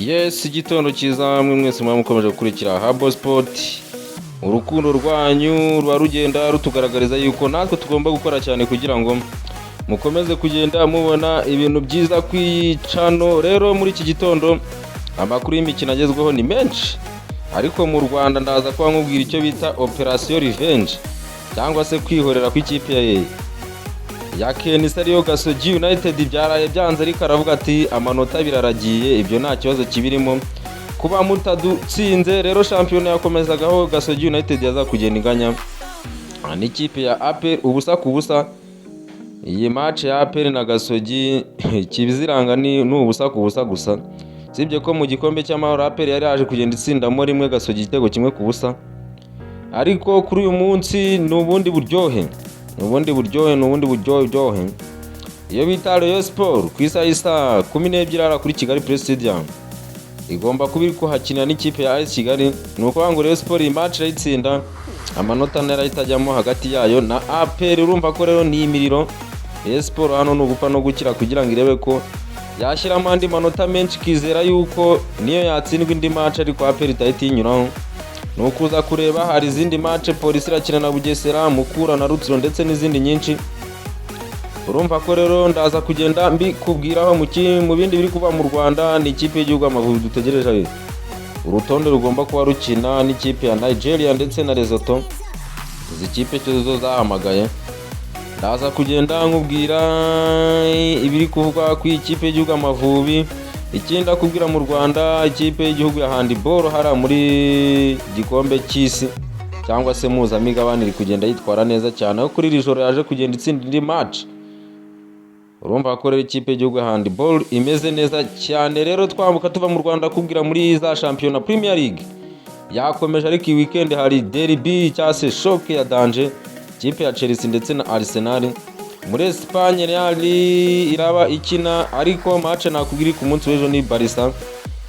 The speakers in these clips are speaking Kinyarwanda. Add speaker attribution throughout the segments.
Speaker 1: Yes, igitondo cyiza mwe mwese mukomeje gukurikira Habo Sport. Urukundo rwanyu ruba rugenda rutugaragariza yuko natwe tugomba gukora cyane kugira ngo mukomeze kugenda mubona ibintu byiza kwicano. Rero muri iki gitondo amakuru y'imikino agezweho ni menshi, ariko mu Rwanda ndaza kuba nkubwira icyo bita Operation Revenge cyangwa se kwihorera kw'ikipe ya Kenisa ariyo Gasogi United byaraye byanze, ariko aravuga ati amanota biraragiye, ibyo nta kibazo kibirimo kuba mutadutsinze. Rero shampiyona yakomezagaho Gasogi United yaza kugenda inganya n'ikipe ya APR ubusa ku busa. Iyi match ya APR na Gasogi kibiziranga ni ubusa ku busa gusa, sibye ko mu gikombe cy'amahoro APR yari yaje kugenda itsindamo rimwe Gasogi igitego kimwe ku busa. Ariko kuri uyu munsi n'ubundi buryohe iyo bita Rayon Sport ku isa 12 ara kuri Kigali Press Stadium igomba kuba iri kuhakinira n'ikipe ya AS Kigali. Ni ukuvuga ngo Rayon Sport iyi match irayitsinda, amanota ntera itajyamo hagati yayo na APR. Urumva ko rero ni imiriro. Rayon Sport hano n'ugupfa no gukira kugira ngo irebe ko yashyiramo andi manota menshi, kizera yuko niyo yatsindwa indi match ariko APR itahita inyuraho. Nukuza kureba hari izindi match Polisi irakina na Bugesera, Mukura na Rutsiro ndetse n'izindi nyinshi. Urumva ko rero ndaza kugenda mbikubwiraho mu bindi biri kuva mu Rwanda. Ni ikipe y'igihugu Amavubi dutegereje urutonde rugomba kuba rukina n'ikipe ya Nigeria ndetse na Lesotho. Izi kipe cyo zahamagaye, ndaza kugenda nkubwira ibiri kuvugwa ku ikipe y'igihugu Amavubi. Ikindi akubwira mu Rwanda, ikipe y'igihugu ya handball hara muri gikombe cy'isi cyangwa se mpuzamigabane iri kugenda yitwara neza cyane, aho kuri iri joro yaje kugenda itsinda indi match. Urumva ko rero ikipe y'igihugu ya handball imeze neza cyane. Rero twambuka tuva mu Rwanda kubwira muri za shampiyona Premier League yakomeje, ariko iyi weekend hari derby cyangwa se shock ya danger, ikipe ya Chelsea ndetse na Arsenal. Muri Espagne Real iraba ikina, ariko match nakubwira ku munsi w'ejo ni Barca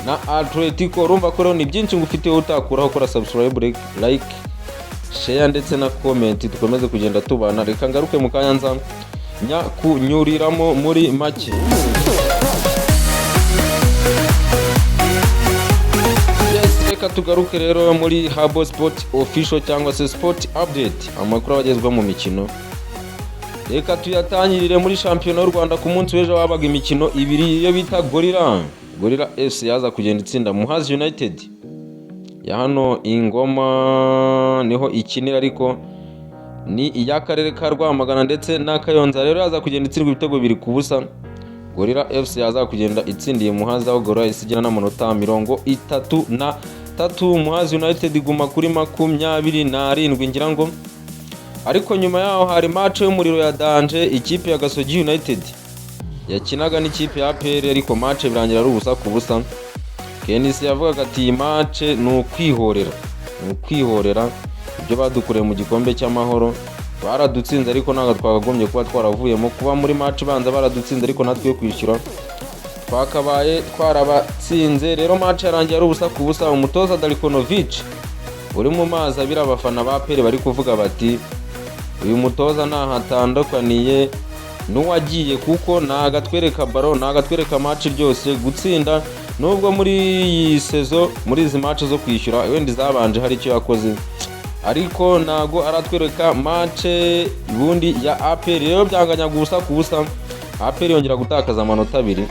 Speaker 1: na Atletico. Urumva ko rero ni byinshi ngufite utakuraho, kora subscribe, like, share ndetse na comment, dukomeze kugenda tubana. Reka ngaruke mu Kanyanza kunyuriramo muri make. Reka tugaruke rero muri Habo Sport official cyangwa se sport update, amakuru abagezwa mu mikino. Reka tuyatangirire muri shampiyona y'u Rwanda. Ku munsi w'ejo habaga imikino ibiri, iyo bita Gorilla FC yaza kugenda itsinda Muhazi United ya hano Ingoma niho ikinira, ariko ni iy'akarere ka Rwamagana ndetse na Kayonza. Rero yaza kugenda itsindwa ibitego 2 ku busa. Gorilla FC yaza kugenda itsindiye Muhazi, aho Gorilla isigira n'amanota 33. Muhazi United iguma kuri 27 ngira ngo. Ariko nyuma yaho hari match y'umuriro ya danger, ikipe ya Gasogi United yakinaga n'ikipe ya APR, ariko match birangira ari ubusa ku busa. Kenisi yavugaga ati iyi match ni ukwihorera ibyo badukoreye mu gikombe cy'amahoro. Baradutsinze ariko ntabwo twagagombye kuba twaravuyemo, kuba muri match banza baradutsinze ariko natwe yo kwishyura twakabaye twarabatsinze. Rero match yarangiye ari ubusa ku busa. Umutoza Dalikonovic uri mu mazi abira abafana ba APR bari kuvuga bati uyu mutoza ntahatandukaniye n'uwagiye, kuko nagatwereka baro, nagatwereka match ryose gutsinda. Nubwo muri iyi sezo muri izi match zo kwishyura wenda zabanje hari icyo yakoze, ariko nago aratwereka match bundi ya APR. Rero byanganyaga ubusa ku busa, APR yongera gutakaza amanota 2.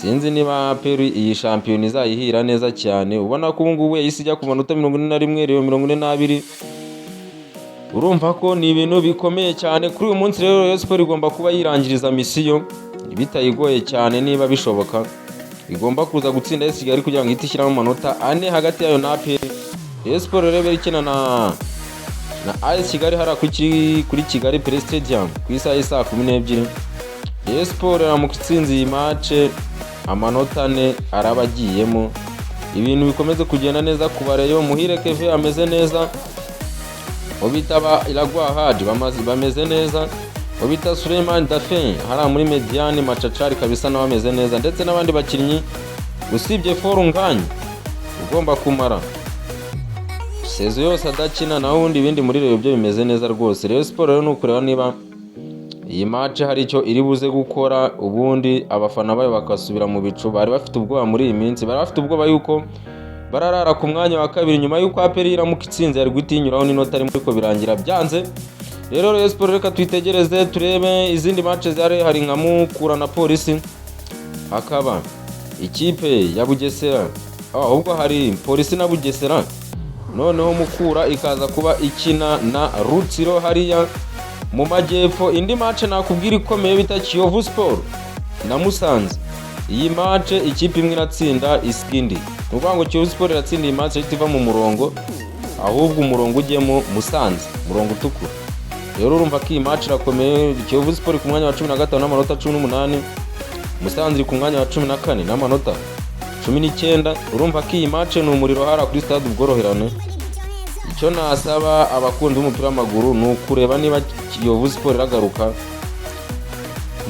Speaker 1: Sinzi niba APR iyi shampiyona izayihira neza cyane. Ubona ko ubu ngubu yisijya ku manota 41, rero 42. Urumva ko ni ibintu bikomeye cyane kuri uyu munsi. Rero Rayon Sport igomba kuba yirangiriza misiyo bitayigoye cyane, niba bishoboka igomba kuza gutsinda AS Kigali kugira ngo itishyiramo amanota 4 hagati yayo na APR. Rayon Sport rero ikina na AS Kigali hara kuri Kigali Press Stadium ku isa 12. Rayon Sport iramutsinze iyi match amanota 4 arabagiyemo, ibintu bikomeze kugenda neza ku bareyo. Muhire Keve ameze neza, obitaba Iragwa Haji bameze neza, obita Suleiman Dafen hara muri Mediane Machachari kabisa nawe ameze neza, ndetse n'abandi bakinnyi usibye Forunganye ugomba kumara sezo yose adakina, naho undi bindi muri rero byo bimeze neza rwose. Rayon Sport rero nukureba niba iyi match hari icyo iri buze gukora, ubundi abafana bayo bakasubira mu bicu. Bari bafite ubwoba muri iyi minsi, bari bafite ubwoba yuko bararara ku mwanya wa kabiri nyuma yuko APR iramuka itsinze yari gutinyuraho n'inota rimwe ariko birangira byanze. Rero Rayon Sport reka twitegereze turebe izindi match zari hari nka Mukura na Polisi, hakaba ikipe ya Bugesera, ahubwo hari Polisi na Bugesera, noneho Mukura ikaza kuba ikina na Rutsiro hariya mu majyepfo. Indi match nakubwira ikomeye bita Kiyovu Sport na Musanze. Iyi match ikipe imwe iratsinda iskindi, nuvuga ngo Kiyovu Sport iratsinda iyi match itiva mu murongo, ahubwo umurongo ujyemo Musanze, murongo utukura. Rero urumva ko iyi match irakomeye. Kiyovu Sport ku mwanya wa 15 n'amanota 18, Musanze iri ku mwanya wa 14 n'amanota 19. urumva ko iyi match ni umuriro hara kuri stade ubworoherane. Icyo nasaba abakunzi b'umupira w'amaguru ni ukureba niba Kiyovu Sport iragaruka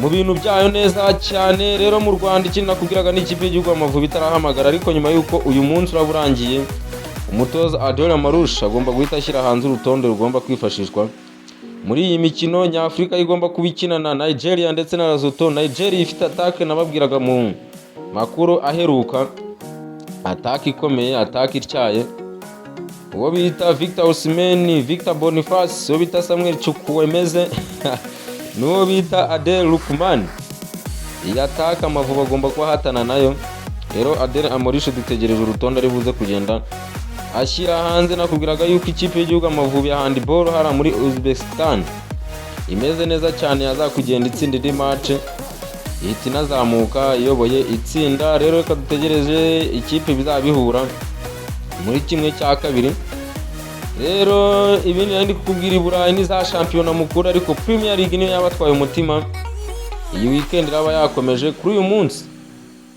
Speaker 1: mu bintu byayo neza cyane. Rero mu Rwanda ikindi nakubwiraga n'ikipe y'igihugu Amavubi itarahamagara, ariko nyuma yuko uyu munsi uraburangiye, umutoza Adrien Marusha agomba guhita ashyira hanze urutonde rugomba kwifashishwa muri iyi mikino nyafurika igomba kubikina na Nigeria ndetse na Lesotho. Nigeria ifite attaque nababwiraga mu makuru aheruka, attaque ikomeye, attaque ityaye, uwo bita Victor Osimhen, Victor Boniface, uwo bita Samuel Chukwuemeze n'uwo bita Adel Lukman. Iyi attaque Amavubi agomba kuba hatana nayo. Rero Adel Amorishe dutegereje urutonde ari buze kugenda ashyira hanze. Nakubwiraga yuko ikipe y'igihugu Amavubi ya handball hara muri Uzbekistan imeze neza cyane, yazakugenda itsinda indi match ihita inazamuka iyoboye itsinda. Rero reka dutegereje ikipe bizabihura muri kimwe cya kabiri. Rero ibindi ndi kukubwira Burayi ni za shampiyona mukuru, ariko Premier League niyo yabatwaye umutima. Iyi weekend iraba yakomeje kuri uyu munsi,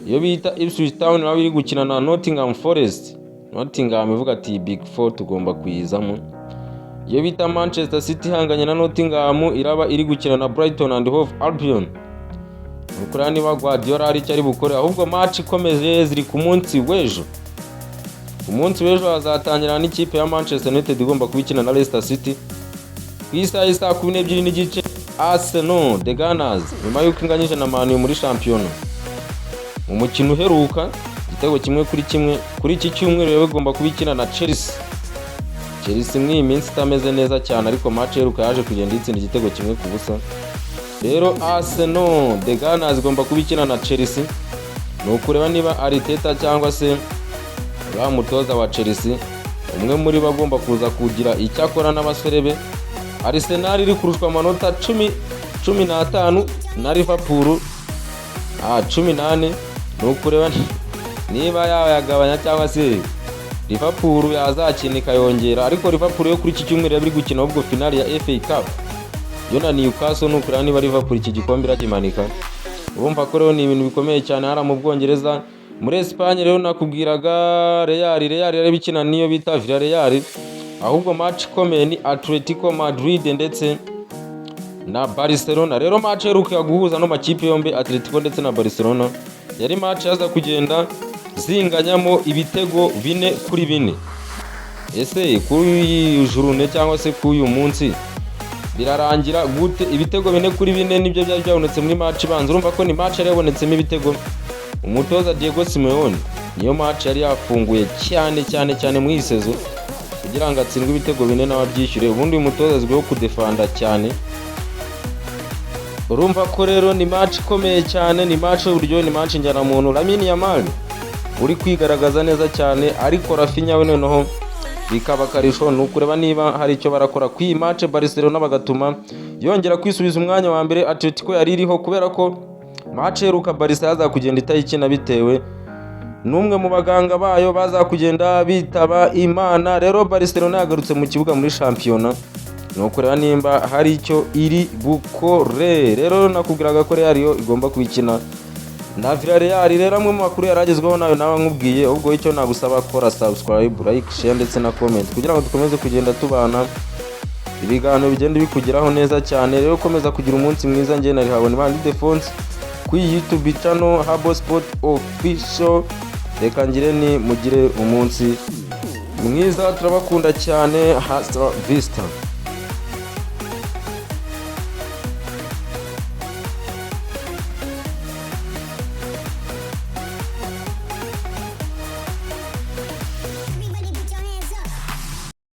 Speaker 1: iyo bita Ipswich Town baba iri gukina na Nottingham Forest. Nottingham ivuga ati Big 4 tugomba kuyizamo. Iyo bita Manchester City hanganye na Nottingham iraba iri gukina na Brighton and Hove Albion. Ukuri niba Guardiola ari cyari bukore, ahubwo match ikomeje ziri ku munsi w'ejo. Umunsi w'ejo hazatangira n'ikipe ya Manchester United igomba kubikina na Leicester City ku isaha saa 12 n'igice. Arsenal the Gunners nyuma yuko inganyije na Man U muri shampiyona mu mukino uheruka igitego kimwe kuri kimwe, kuri iki cyumweru rero igomba kubikina na Chelsea. Chelsea mwi iminsi itameze neza cyane, ariko match iheruka yaje kugenda itsinda igitego kimwe ku busa. Rero Arsenal the Gunners igomba kubikina na Chelsea. Ni ukureba niba Arteta cyangwa se ba mutoza wa Chelsea umwe muri bagomba kuza kugira icyakora n'abasore be. Arsenal iri kurushwa amanota 15 na Liverpool 18. ni ukureba niba yagabanya cyangwa se Liverpool yazakina ikayongera, ariko Liverpool yo kuri iki cyumweru yabiri gukina ubwo finale ya FA Cup yo na Newcastle. ni ukureba niba Liverpool iki gikombe irakimanika. urumva ko rero ni ibintu bikomeye cyane hara mu Bwongereza. Muri Espagne rero nakubwiraga Real yari bikina niyo bita Villarreal, ahubwo match ikomeye ni Atletico Madrid ndetse na Barcelona. Rero match iheruka guhuza no makipe yombi Atletico ndetse na Barcelona yari match yaza kugenda zinganyamo ibitego 4-4. Ese kuri journée cyangwa se kuri uyu munsi birarangira gute? Ibitego 4-4 nibyo byari byabonetse muri match ibanza. urumva ko ni match yari yabonetsemo ibitego. Umutoza Diego Simeone niyo match yari yafunguye cyane mu isezo kugira ngo atsindwe ibitego 4 n'ababyishyure. ubundi umutoza azwiho kudefanda cyane. urumva ko rero ni match ikomeye cyane, ni match y'uburyo, ni match njyana muntu. Lamine Yamal uri kwigaragaza neza cyane, ariko Rafinha we noneho bikaba karisho. ni ukureba niba hari icyo barakora ku iyi match Barcelona bagatuma yongera kwisubiza umwanya wa mbere Atletico yari iriho, kubera ko match iheruka Barca yaza kugenda itayikina bitewe n'umwe mu baganga bayo baza kugenda bitaba Imana. Rero Barcelona yagarutse mu kibuga muri shampiyona, ni ukureba nimba hari icyo iri bukore. Rero nakubwiraga ko Real yo igomba kubikina na Villarreal. rero amwe mu makuru yaragezweho nayo nawe nkubwiye, ubwo icyo nagusaba kora subscribe, like, share ndetse na comment kugira ngo dukomeze kugenda tubana, ibiganiro bigenda bikugeraho neza cyane. Rero komeza kugira umunsi mwiza. Njye nari habona Imana Defense ku YouTube channel Habo Sport Official. Reka ngire ni mugire umunsi mwiza, turabakunda cyane. Hasta vista.